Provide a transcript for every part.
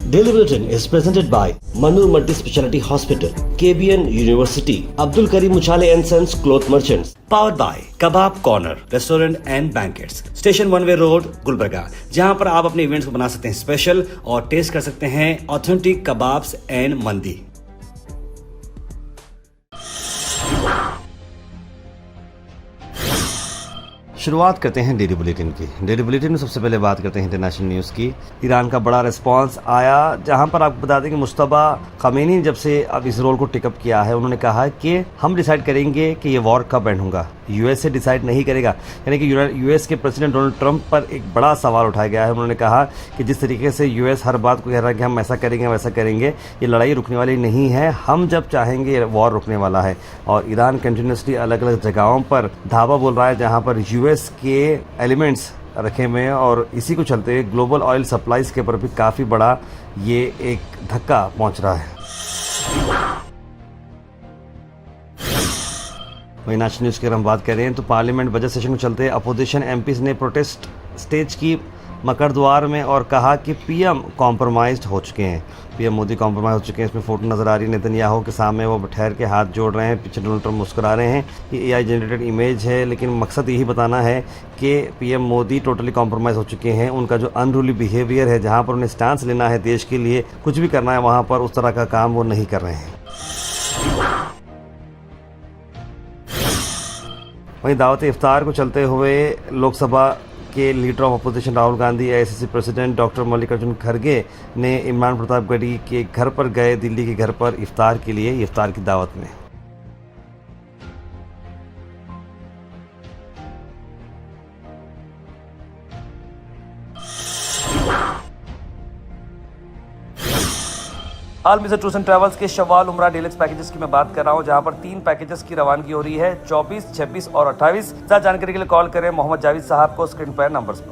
Daily Bulletin is presented by Manur Multi Speciality Hospital, KBN University, Abdul Karim Uchale and Sons Cloth Merchants. Powered by Kebab Corner Restaurant and Banquets, Station One Way Road, Gulbarga, जहां पर आप अपने events को बना सकते हैं special और test कर सकते हैं ऑथेंटिक कबाब्स एंड मंदी। शुरुआत करते हैं डेली बुलेटिन की। डेली बुलेटिन में सबसे पहले बात करते हैं इंटरनेशनल न्यूज़ की। ईरान का बड़ा रिस्पांस आया, जहां पर आपको बता दें कि मुस्तफा खमेनी जब से अब इस रोल को टिकअप किया है, उन्होंने कहा कि हम डिसाइड करेंगे कि ये वॉर कब एंड होगा, यूएस से डिसाइड नहीं करेगा। यानी कि यूएस के प्रेसिडेंट डोनाल्ड ट्रंप पर एक बड़ा सवाल उठाया गया है। उन्होंने कहा कि जिस तरीके से यूएस हर बात को कह रहा है कि हम ऐसा करेंगे वैसा करेंगे, ये लड़ाई रुकने वाली नहीं है, हम जब चाहेंगे वॉर रुकने वाला है। और ईरान कंटिन्यूसली अलग अलग जगहों पर धावा बोल रहा है जहाँ पर यूएस के एलिमेंट्स रखे हुए हैं, और इसी को चलते हुए ग्लोबल ऑयल सप्लाईज के ऊपर भी काफ़ी बड़ा ये एक धक्का पहुंच रहा है। वहीं नेशनल न्यूज़ की अगर हम बात करें तो पार्लियामेंट बजट सेशन को चलते अपोजिशन एमपीज ने प्रोटेस्ट स्टेज की मकर द्वार में और कहा कि पीएम कॉम्प्रोमाइज्ड हो चुके हैं। पीएम मोदी कॉम्प्रोमाइज हो चुके हैं। इसमें फोटो नजर आ रही है नेतन्याहू के सामने, वो ठहर के हाथ जोड़ रहे हैं, पीछे डोनाल्ड ट्रंप मुस्कुरा रहे हैं। ये एआई जनरेटेड इमेज है, लेकिन मकसद यही बताना है कि पीएम मोदी टोटली कॉम्प्रोमाइज़ हो चुके हैं। उनका जो अनरूली बिहेवियर है, जहाँ पर उन्हें स्टांस लेना है देश के लिए, कुछ भी करना है वहाँ पर उस तरह का काम वो नहीं कर रहे हैं। वहीं दावत इफ्तार को चलते हुए लोकसभा के leader of opposition Rahul Gandhi, AICC president doctor Mallikarjun खड़गे ने इमरान प्रतापगढ़ी के घर पर गए, दिल्ली के घर पर इफ्तार के लिए, इफ्तार की दावत में। हाल में टूर्स एंड ट्रैवल्स के शवाल उमरा डीलक्स पैकेजेस की मैं बात कर रहा हूं, जहां पर 3 पैकेजेस की रवानगी हो रही है 24, 26 और 28। ज्यादा जानकारी के लिए कॉल करें मोहम्मद जावेद साहब को स्क्रीन पर नंबर्स पर।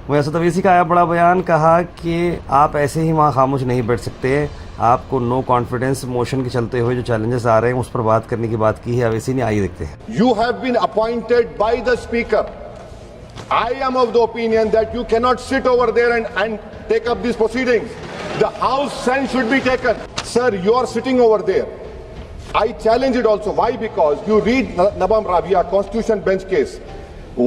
वैसे तो इसी का आया बड़ा बयान, कहा कि आप ऐसे ही वहाँ खामोश नहीं बैठ सकते, आपको नो कॉन्फिडेंस मोशन के चलते हुए जो चैलेंजेस आ रहे हैं उस पर बात करने की बात की है। अब इसी ने आइए देखते हैं। You have been appointed by the speaker. I am of the opinion that you cannot sit over there and take up these proceedings. The House sense should be taken. Sir, you are sitting over there. I challenge it also. Why? Because you read Nabam Rabia Constitution Bench case.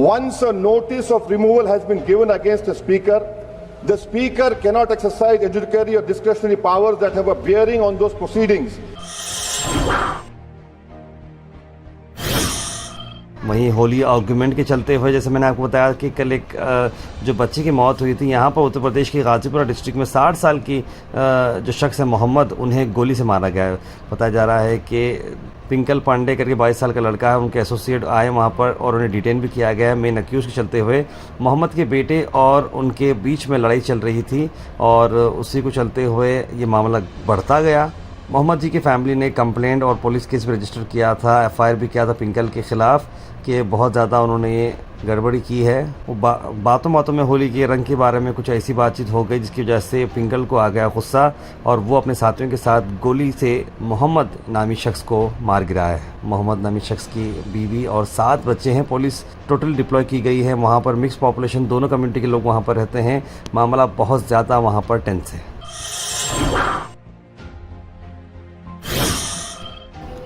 Once a notice of removal has been given against the speaker cannot exercise adjudicatory or discretionary powers that have a bearing on those proceedings. वहीं Holi argument के चलते हुए, जैसे मैंने आपको बताया कि कल एक जो बच्चे की मौत हुई थी यहाँ पर उत्तर प्रदेश के गाजीपुरा डिस्ट्रिक्ट में 60 साल की जो शख्स है मोहम्मद, उन्हें गोली से मारा गया है। बताया जा रहा है कि पिंकल पांडे करके 22 साल का लड़का है, उनके एसोसिएट आए वहाँ पर और उन्हें डिटेन भी किया गया है। मेन अक्यूज के चलते हुए मोहम्मद के बेटे और उनके बीच में लड़ाई चल रही थी और उसी को चलते हुए ये मामला बढ़ता गया। मोहम्मद जी की फैमिली ने कंप्लेंट और पुलिस केस भी रजिस्टर किया था, एफआईआर भी किया था पिंकल के ख़िलाफ़ कि बहुत ज़्यादा उन्होंने ये गड़बड़ी की है। वो बातों बातों में होली के रंग के बारे में कुछ ऐसी बातचीत हो गई जिसकी वजह से पिंकल को आ गया गुस्सा और वो अपने साथियों के साथ गोली से मोहम्मद नामी शख्स को मार गिरा है। मोहम्मद नामी शख्स की बीवी और 7 बच्चे हैं। पुलिस टोटल डिप्लॉय की गई है। वहाँ पर मिक्स पॉपुलेशन, दोनों कम्युनिटी के लोग वहाँ पर रहते हैं। मामला बहुत ज़्यादा वहाँ पर टेंस है।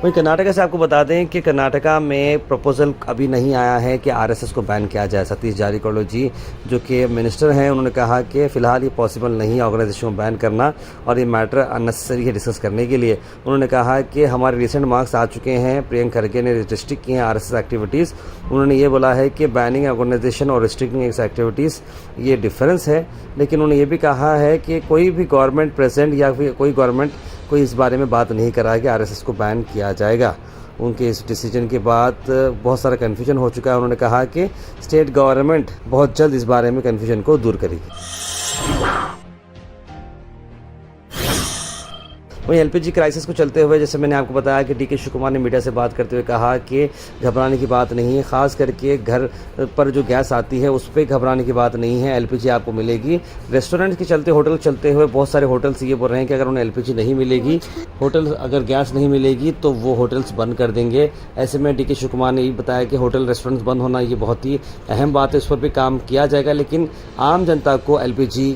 वहीं कर्नाटका से आपको बता दें कि कर्नाटका में प्रपोजल अभी नहीं आया है कि आरएसएस को बैन किया जाए। सतीश जारकिहोली जी जो कि मिनिस्टर हैं, उन्होंने कहा कि फ़िलहाल ये पॉसिबल नहीं है ऑर्गेनाइजेशन को बैन करना और ये मैटर अननेसेसरी है डिस्कस करने के लिए। उन्होंने कहा कि हमारे रिसेंट मार्क्स आ चुके हैं, प्रियंक खड़गे ने रिस्ट्रिक्ट की हैं आरएसएस एक्टिविटीज़। उन्होंने ये बोला है कि बैनिंग ऑर्गेनाइजेशन और रिस्ट्रिक्टिंग एक्टिविटीज़ ये डिफरेंस है, लेकिन उन्होंने ये भी कहा है कि कोई भी गवर्नमेंट प्रेजेंट या फिर कोई गवर्नमेंट कोई इस बारे में बात नहीं कर रहा है कि आरएसएस को बैन किया जाएगा। उनके इस डिसीजन के बाद बहुत सारा कन्फ्यूजन हो चुका है। उन्होंने कहा कि स्टेट गवर्नमेंट बहुत जल्द इस बारे में कन्फ्यूजन को दूर करेगी। वहीं एलपीजी क्राइसिस को चलते हुए जैसे मैंने आपको बताया कि डीके शिव कुमार ने मीडिया से बात करते हुए कहा कि घबराने की बात नहीं है, ख़ास करके घर पर जो गैस आती है उस पर घबराने की बात नहीं है, एलपीजी आपको मिलेगी। रेस्टोरेंट के चलते होटल चलते हुए बहुत सारे होटल्स ये बोल रहे हैं कि अगर उन्हें एलपीजी नहीं मिलेगी, होटल अगर गैस नहीं मिलेगी तो वो होटल्स बंद कर देंगे। ऐसे में डीके शिव कुमार ने ये बताया कि होटल रेस्टोरेंट्स बंद होना ये बहुत ही अहम बात है, इस पर भी काम किया जाएगा, लेकिन आम जनता को एलपीजी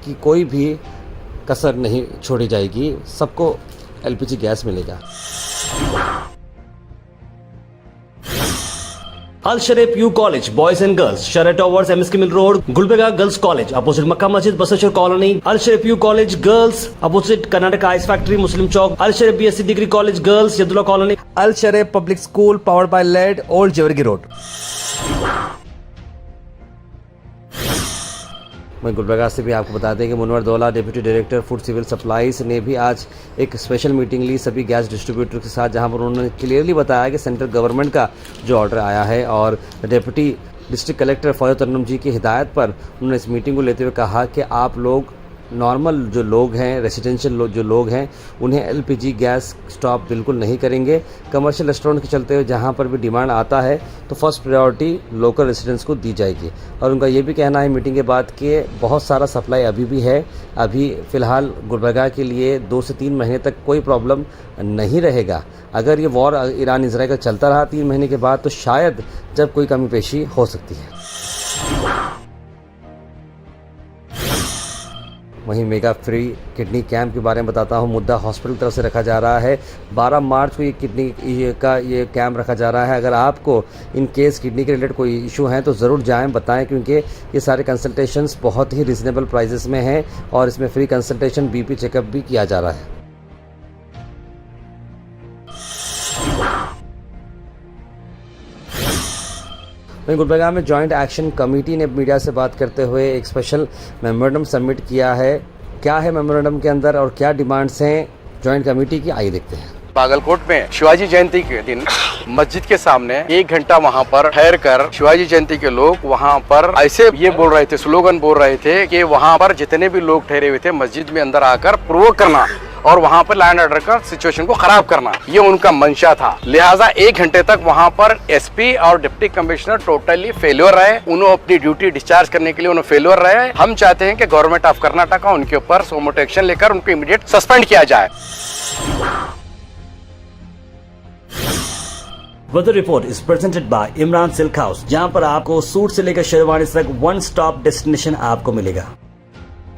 की कोई भी कसर नहीं छोड़ी जाएगी, सबको एलपीजी गैस मिलेगा। Al Sharif U college boys and girls, शरट towers, MSK mill road, Gulbarga girls college opposite Makka Masjid, Basaveshwar colony. Al Sharif U college girls opposite Karnataka ice factory, Muslim Chowk. Al Sharif BSc degree college girls, Yadulla colony. Al Sharif public school powered by लेड, ओल्ड जेवरगी रोड। वहीं गुलबर्गा से भी आपको बता दें कि Munawar Daula deputy director food civil supplies ने भी आज एक स्पेशल मीटिंग ली सभी गैस डिस्ट्रीब्यूटर के साथ, जहां पर उन्होंने क्लियरली बताया कि सेंट्रल गवर्नमेंट का जो ऑर्डर आया है और डिप्टी डिस्ट्रिक्ट कलेक्टर फौज तरन्नुम जी की हिदायत पर उन्होंने इस मीटिंग को लेते हुए कहा कि आप लोग नॉर्मल जो लोग हैं, रेसिडेंशियल जो लोग हैं, उन्हें एलपीजी गैस स्टॉप बिल्कुल नहीं करेंगे। कमर्शियल रेस्टोरेंट के चलते हुए जहां पर भी डिमांड आता है तो फर्स्ट प्रायोरिटी लोकल रेसिडेंट्स को दी जाएगी। और उनका ये भी कहना है मीटिंग के बाद कि बहुत सारा सप्लाई अभी भी है, अभी फ़िलहाल गुलबर्गा के लिए 2 से 3 महीने तक कोई प्रॉब्लम नहीं रहेगा। अगर ये वॉर ईरान इजराइल का चलता रहा 3 महीने के बाद तो शायद जब कोई कमी पेशी हो सकती है। वहीं मेगा फ्री किडनी कैंप के बारे में बताता हूं। मुद्दा हॉस्पिटल तरफ से रखा जा रहा है। 12 मार्च को ये किडनी का ये कैंप रखा जा रहा है। अगर आपको इन केस किडनी के रिलेटेड कोई इशू हैं तो ज़रूर जाएं, बताएं, क्योंकि ये सारे कंसल्टेशंस बहुत ही रिजनेबल प्राइसेस में हैं और इसमें फ्री कंसल्टेशन, बीपी चेकअप भी किया जा रहा है। वहीं गुलबर्गा में जॉइंट एक्शन कमेटी ने मीडिया से बात करते हुए एक स्पेशल मेमोरेंडम सबमिट किया है। क्या है मेमोरेंडम के अंदर और क्या डिमांड्स हैं जॉइंट कमेटी की, आइए देखते हैं। बागलकोट में शिवाजी जयंती के दिन मस्जिद के सामने 1 घंटा वहाँ पर ठहर कर शिवाजी जयंती के लोग वहाँ पर ऐसे ये बोल रहे थे, स्लोगन बोल रहे थे कि वहाँ पर जितने भी लोग ठहरे हुए थे मस्जिद में अंदर आकर प्रोवोक करना और वहाँ पर लैंड ऑर्डर का सिचुएशन को खराब करना, ये उनका मंशा था। लिहाजा 1 घंटे तक वहाँ पर एसपी और डिप्टी कमिश्नर टोटली फेल्योर रहे। उन्होंने अपनी ड्यूटी डिस्चार्ज करने के लिए उन्हें फेल्योर रहे। हम चाहते हैं कि गवर्नमेंट ऑफ कर्नाटक उनके ऊपर सोमोटो एक्शन लेकर उनको इमीडिएट सस्पेंड किया जाए। Weather report is presented by Imran silk house, जहां पर आपको सूट से लेकर शेरवानी तक वन स्टॉप डेस्टिनेशन आपको मिलेगा।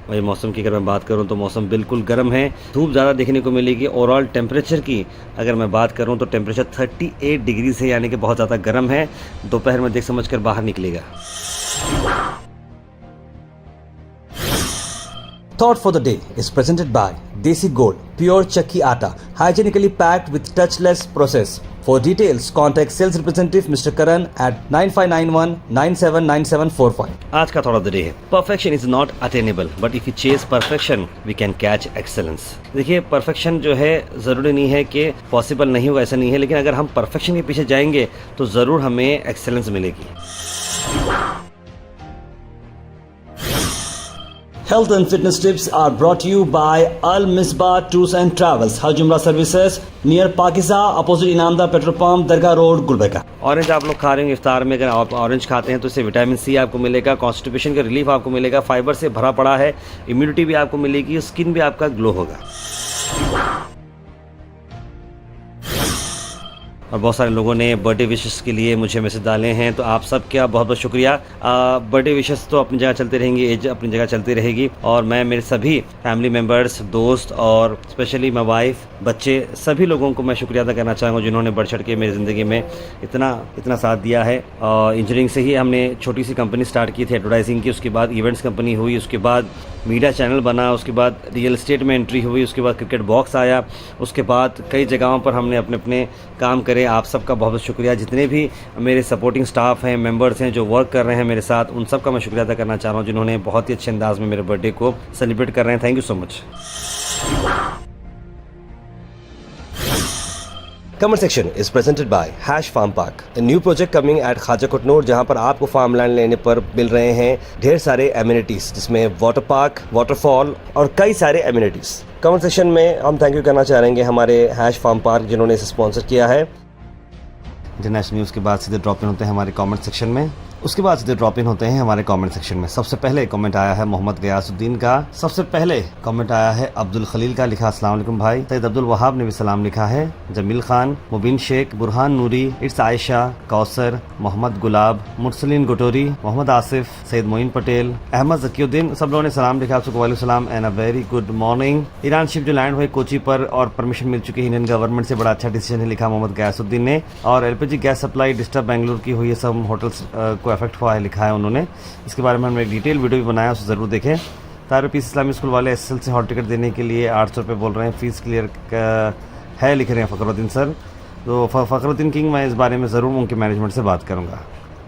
वही मौसम की अगर मैं बात करूं तो मौसम बिल्कुल गर्म है, धूप ज़्यादा देखने को मिलेगी। ओवरऑल टेम्परेचर की अगर मैं बात करूं तो टेम्परेचर 38 डिग्री से, यानी कि बहुत ज़्यादा गर्म है। दोपहर में देख समझ कर बाहर निकलेगा। Thought for the day is presented by Desi Gold, pure chakki atta, hygienically packed with touchless process. For details, contact sales representative Mr. Karan at 9591979745. आज का थॉट ऑफ द डे है, perfection is not attainable but if you chase perfection we can catch excellence. देखिए, perfection जो है ज़रूरी नहीं है कि पॉसिबल नहीं होगा, ऐसा नहीं है, लेकिन अगर हम परफेक्शन के पीछे जाएंगे तो ज़रूर हमें एक्सेलेंस मिलेगी। Health and fitness tips are brought to you by Al Misbah Tours and Travels, Hajj Umrah Services, near Pakiza, opposite Inamda Petrol Pump, Dargah Road, Gulbarga. Orange आप लोग खा रहे हैं इफ्तार में, अगर आप ऑरेंज खाते हैं तो इससे विटामिन सी आपको मिलेगा, कॉन्स्टिपेशन का रिलीफ आपको मिलेगा, फाइबर से भरा पड़ा है, इम्यूनिटी भी आपको मिलेगी, स्किन भी आपका ग्लो होगा। और बहुत सारे लोगों ने बर्थडे विशेस के लिए मुझे मैसेज डाले हैं, तो आप सब का बहुत बहुत शुक्रिया। बर्थडे विशेस तो अपनी जगह चलते रहेंगे, एज अपनी जगह चलती रहेगी, और मैं मेरे सभी फैमिली मेम्बर्स, दोस्त और स्पेशली माई वाइफ, बच्चे, सभी लोगों को मैं शुक्रिया अदा करना चाहूँगा जिन्होंने बढ़ चढ़ के मेरी ज़िंदगी में इतना साथ दिया है। इंजीनियरिंग से ही हमने छोटी सी कंपनी स्टार्ट की थी एडवर्टाइजिंग की, उसके बाद इवेंट्स कंपनी हुई, उसके बाद मीडिया चैनल बना, उसके बाद रियल एस्टेट में एंट्री हुई, उसके बाद क्रिकेट बॉक्स आया, उसके बाद कई जगहों पर हमने अपने काम करे। आप सबका बहुत बहुत शुक्रिया। जितने भी मेरे सपोर्टिंग स्टाफ हैं, मेंबर्स हैं जो वर्क कर रहे हैं मेरे साथ, उन सब का मैं शुक्रिया अदा करना चाह रहा हूँ जिन्होंने बहुत ही अच्छे अंदाज में मेरे बर्थडे को सेलिब्रेट कर रहे हैं। Thank you so much. Comment section is presented by Hash Farm Park, a new project coming at Khaja Kutnur, जहां पर आपको फार्म लैंड लेने पर मिल रहे हैं ढेर सारे एमिनिटीज, जिसमें वाटर पार्क, वाटरफॉल और कई सारे एमिनिटीज। कमेंट सेक्शन में हम थैंक यू करना चाहेंगे हमारे हैश फार्म पार्क जिन्होंने इसे स्पॉन्सर किया है। इंटरनेशनल न्यूज़ के बाद सीधे ड्रॉप इन होते हैं हमारे कमेंट सेक्शन में, उसके बाद सीधे ड्रॉप इन होते हैं हमारे कमेंट सेक्शन में। सबसे पहले कमेंट आया है मोहम्मद गयासुद्दीन का। सबसे पहले कमेंट आया है अब्दुल खलील का, लिखा अस्सलाम वालेकुम भाई। सैयद अब्दुल वहाब ने भी सलाम लिखा है। जमील खान, मुबीन शेख, बुरहान नूरी, इट्स आयशा, कौसर, मोहम्मद गुलाब, मुरसलीन गोटोरी, मोहम्मद आसिफ, सैयद मोइन पटेल, अहमद जकीउद्दीन, सब लोगों ने सलाम लिखा। आपको वालेकुम सलाम and a very good morning. Iran ship जो लैंड हुए कोची पर और परमिशन मिल चुकी है इंडियन गवर्नमेंट से, बड़ा अच्छा डिसीजन है, लिखा मोहम्मद गयासुद्दीन ने। और LPG gas supply disturb Bengaluru की हुई है, सब होटल्स को अफेक्ट हुआ है, लिखा है उन्होंने। इसके बारे में हमने एक डिटेल वीडियो भी बनाया, उसे ज़रूर देखें। ताहिर पीस इस्लामी स्कूल वाले एसएसएल से हॉल टिकट देने के लिए 800 रुपये बोल रहे हैं, फ़ीस क्लियर है, लिख रहे हैं फ़खरुद्दीन सर। तो फ़खरुद्दीन किंग, मैं इस बारे में ज़रूर उनके मैनेजमेंट से बात करूँगा।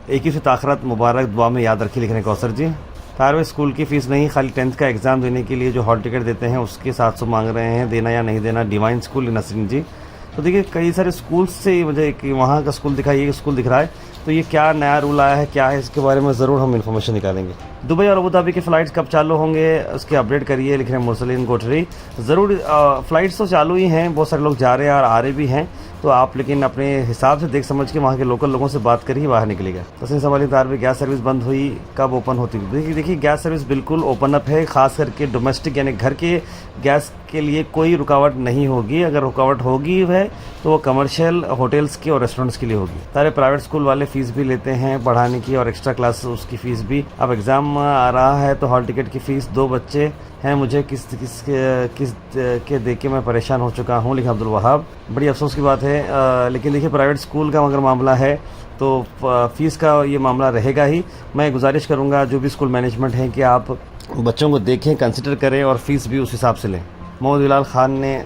21वीं ताख़रत मुबारक, दुआ में याद रखिए, लिख रहे हैं कौसर जी। ताहिर स्कूल की फ़ीस नहीं, खाली 10th का एग्ज़ाम देने के लिए जो हॉल टिकट देते हैं उसके 700 मांग रहे हैं, देना या नहीं देना। डिवाइन स्कूल नसरीन जी। तो देखिए कई सारे स्कूल्स से मुझे कि वहाँ का स्कूल दिखा, ये स्कूल दिख रहा है, तो ये क्या नया रूल आया है, क्या है, इसके बारे में ज़रूर हम इन्फॉर्मेशन निकालेंगे। दुबई और अबू धाबी के फ़्लाइट्स कब चालू होंगे उसके अपडेट करिए, लिख रहे हैं मुरसलीन गोटरी। ज़रूर फ़्लाइट्स तो चालू ही हैं, बहुत सारे लोग जा रहे हैं और आ रहे भी हैं, तो आप लेकिन अपने हिसाब से देख समझ के वहाँ के लोकल लोगों से बात कर ही बाहर निकलेगा। तस्लीम सवाली तार में गैस सर्विस बंद हुई, कब ओपन होती है? देखिए गैस सर्विस बिल्कुल ओपन अप है, ख़ास करके डोमेस्टिक यानी घर के गैस के लिए कोई रुकावट नहीं होगी। अगर रुकावट होगी है तो वो कमर्शियल होटल्स की और रेस्टोरेंट्स के लिए होगी। सारे प्राइवेट स्कूल वाले फ़ीस भी लेते हैं पढ़ाने की और एक्स्ट्रा क्लास उसकी फ़ीस भी। अब एग्ज़ाम आ रहा है तो हॉल टिकट की फ़ीस, 2 बच्चे हैं, मुझे किस के दे के मैं परेशान हो चुका हूँ, लिखा अब्दुल वहाब। बड़ी अफसोस की बात है, लेकिन देखिए प्राइवेट स्कूल का अगर मामला है तो फ़ीस का ये मामला रहेगा ही। मैं गुजारिश करूँगा जो भी स्कूल मैनेजमेंट है कि आप बच्चों को देखें, कंसिडर करें और फ़ीस भी उस हिसाब से लें। मोहम्मद बिलाल खान ने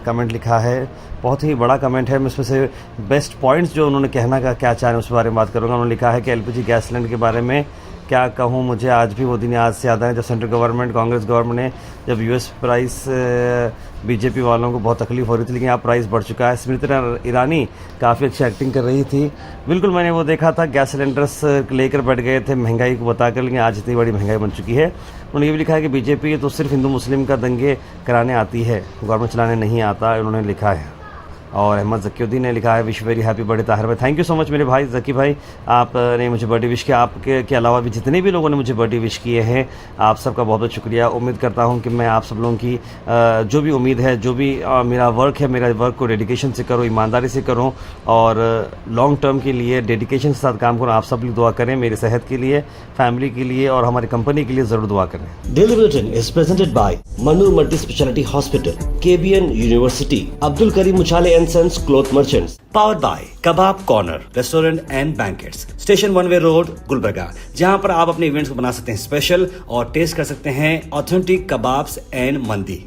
कमेंट लिखा है, बहुत ही बड़ा कमेंट है, मैं इसमें से बेस्ट पॉइंट्स जो उन्होंने कहना का क्या चाह रहे हैं उस बारे में बात करूँगा। उन्होंने लिखा है कि एलपीजी गैस सिलेंडर के बारे में क्या कहूँ, मुझे आज भी वो दिन याद से याद है जब सेंट्रल गवर्नमेंट, कांग्रेस गवर्नमेंट ने जब यूएस प्राइस बीजेपी वालों को बहुत तकलीफ हो रही थी, लेकिन अब प्राइस बढ़ चुका है। स्मृति ईरानी काफ़ी अच्छी एक्टिंग कर रही थी, बिल्कुल मैंने वो देखा था, गैस सिलेंडर्स लेकर बैठ गए थे महंगाई को बताकर, लेकिन आज इतनी बड़ी महंगाई बन चुकी है। उन्होंने ये भी लिखा है कि बीजेपी तो सिर्फ हिंदू मुस्लिम का दंगे कराने आती है, गवर्नमेंट चलाने नहीं आता, उन्होंने लिखा है। और अहमद जकीउद्दीन ने लिखा है, wish very happy birthday Tahir भाई। थैंक यू सो मच मेरे भाई जकी भाई, आपने मुझे बर्थडे विश किया। आपके के अलावा भी जितने भी लोगों ने मुझे बर्थडे विश किए हैं, आप सबका बहुत बहुत शुक्रिया। उम्मीद करता हूं कि मैं आप सब लोगों की जो भी उम्मीद है, जो भी मेरा वर्क है, मेरा वर्क को डेडिकेशन से करूँ, ईमानदारी से करूँ और लॉन्ग टर्म के लिए डेडिकेशन के साथ काम करूँ। आप सब लोग दुआ करें मेरी सेहत के लिए, फैमिली के लिए और हमारी कंपनी के लिए ज़रूर दुआ करें। Daily bulletin is presented by Manoor multi speciality hospital, KBN university, Abdul Karim Muchhale and sons cloth merchants, powered by kebab corner restaurant and banquets, station 1 way road Gulbarga, जहां पर आप अपने इवेंट्स को बना सकते हैं स्पेशल और टेस्ट कर सकते हैं ऑथेंटिक कबाब्स एंड मंदी।